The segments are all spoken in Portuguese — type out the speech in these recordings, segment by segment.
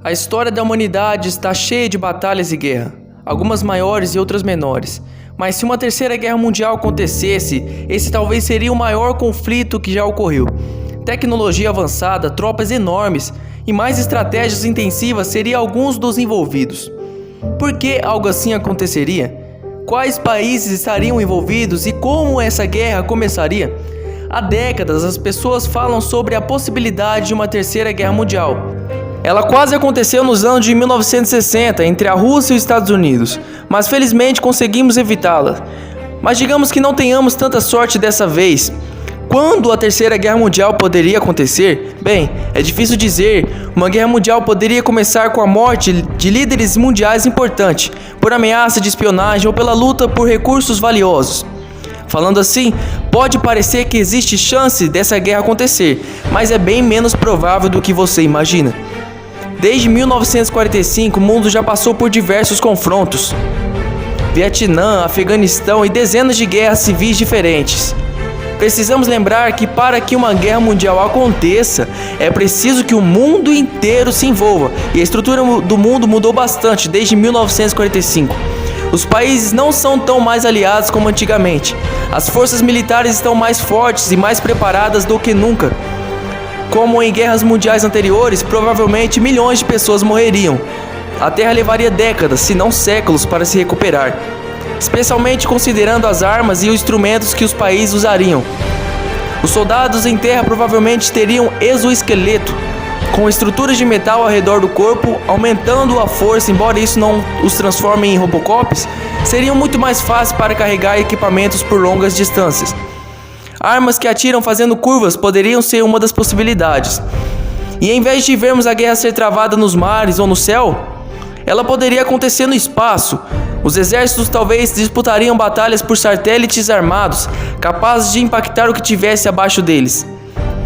A história da humanidade está cheia de batalhas e guerra, algumas maiores e outras menores. Mas se uma terceira guerra mundial acontecesse, esse talvez seria o maior conflito que já ocorreu. Tecnologia avançada, tropas enormes e mais estratégias intensivas seriam alguns dos envolvidos. Por que algo assim aconteceria? Quais países estariam envolvidos e como essa guerra começaria? Há décadas as pessoas falam sobre a possibilidade de uma terceira guerra mundial. Ela quase aconteceu nos anos de 1960 entre a Rússia e os Estados Unidos, mas felizmente conseguimos evitá-la. Mas digamos que não tenhamos tanta sorte dessa vez. Quando a terceira guerra mundial poderia acontecer? Bem, é difícil dizer. Uma guerra mundial poderia começar com a morte de líderes mundiais importantes, por ameaça de espionagem ou pela luta por recursos valiosos. Falando assim, pode parecer que existe chance dessa guerra acontecer, mas é bem menos provável do que você imagina. Desde 1945, o mundo já passou por diversos confrontos. Vietnã, Afeganistão e dezenas de guerras civis diferentes. Precisamos lembrar que para que uma guerra mundial aconteça, é preciso que o mundo inteiro se envolva, e a estrutura do mundo mudou bastante desde 1945. Os países não são tão mais aliados como antigamente. As forças militares estão mais fortes e mais preparadas do que nunca. Como em guerras mundiais anteriores, provavelmente milhões de pessoas morreriam. A Terra levaria décadas, se não séculos, para se recuperar, especialmente considerando as armas e os instrumentos que os países usariam. Os soldados em terra provavelmente teriam exoesqueleto, com estruturas de metal ao redor do corpo, aumentando a força. Embora isso não os transforme em Robocops, seriam muito mais fáceis para carregar equipamentos por longas distâncias. Armas que atiram fazendo curvas poderiam ser uma das possibilidades. E em vez de vermos a guerra ser travada nos mares ou no céu, ela poderia acontecer no espaço. Os exércitos talvez disputariam batalhas por satélites armados, capazes de impactar o que tivesse abaixo deles.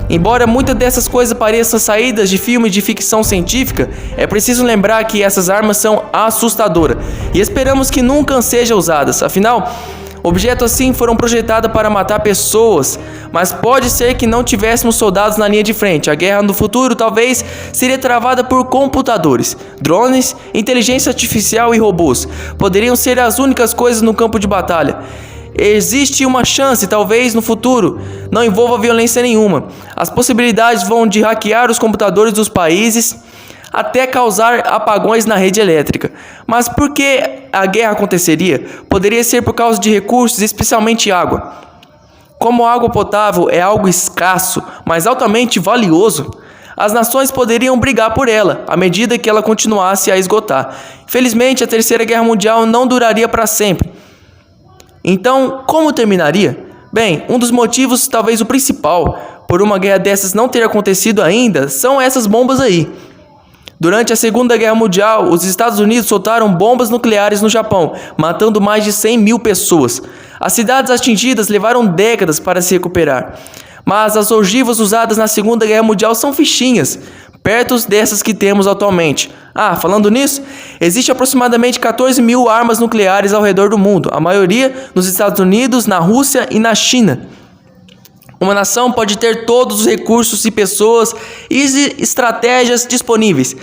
Embora muitas dessas coisas pareçam saídas de filmes de ficção científica, é preciso lembrar que essas armas são assustadoras e esperamos que nunca sejam usadas. Afinal, objetos assim foram projetados para matar pessoas, mas pode ser que não tivéssemos soldados na linha de frente. A guerra no futuro talvez seria travada por computadores, drones, inteligência artificial e robôs. Poderiam ser as únicas coisas no campo de batalha. Existe uma chance, talvez no futuro, não envolva violência nenhuma. As possibilidades vão de hackear os computadores dos países até causar apagões na rede elétrica. Mas por que a guerra aconteceria? Poderia ser por causa de recursos, especialmente água. Como a água potável é algo escasso, mas altamente valioso, as nações poderiam brigar por ela, à medida que ela continuasse a esgotar. Infelizmente, a terceira guerra mundial não duraria para sempre. Então, como terminaria? Bem, um dos motivos, talvez o principal, por uma guerra dessas não ter acontecido ainda, são essas bombas aí. Durante a Segunda Guerra Mundial, os Estados Unidos soltaram bombas nucleares no Japão, matando mais de 100 mil pessoas. As cidades atingidas levaram décadas para se recuperar. Mas as ogivas usadas na Segunda Guerra Mundial são fichinhas, perto dessas que temos atualmente. Falando nisso, existe aproximadamente 14 mil armas nucleares ao redor do mundo, a maioria nos Estados Unidos, na Rússia e na China. Uma nação pode ter todos os recursos e pessoas e estratégias disponíveis,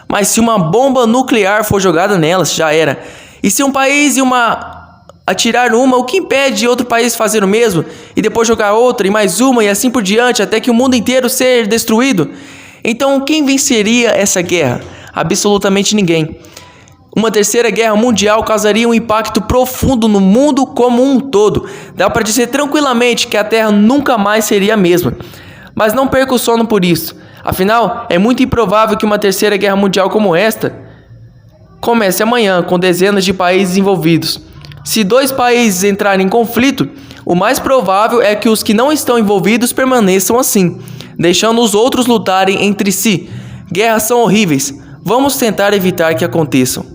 mas se uma bomba nuclear for jogada nelas, já era. E se um país atirar uma, o que impede outro país fazer o mesmo e depois jogar outra e mais uma e assim por diante até que o mundo inteiro ser destruído? Então quem venceria essa guerra? Absolutamente ninguém. Uma terceira guerra mundial causaria um impacto profundo no mundo como um todo. Dá para dizer tranquilamente que a Terra nunca mais seria a mesma. Mas não perca o sono por isso. Afinal, é muito improvável que uma terceira guerra mundial como esta comece amanhã, com dezenas de países envolvidos. Se dois países entrarem em conflito, o mais provável é que os que não estão envolvidos permaneçam assim, deixando os outros lutarem entre si. Guerras são horríveis. Vamos tentar evitar que aconteçam.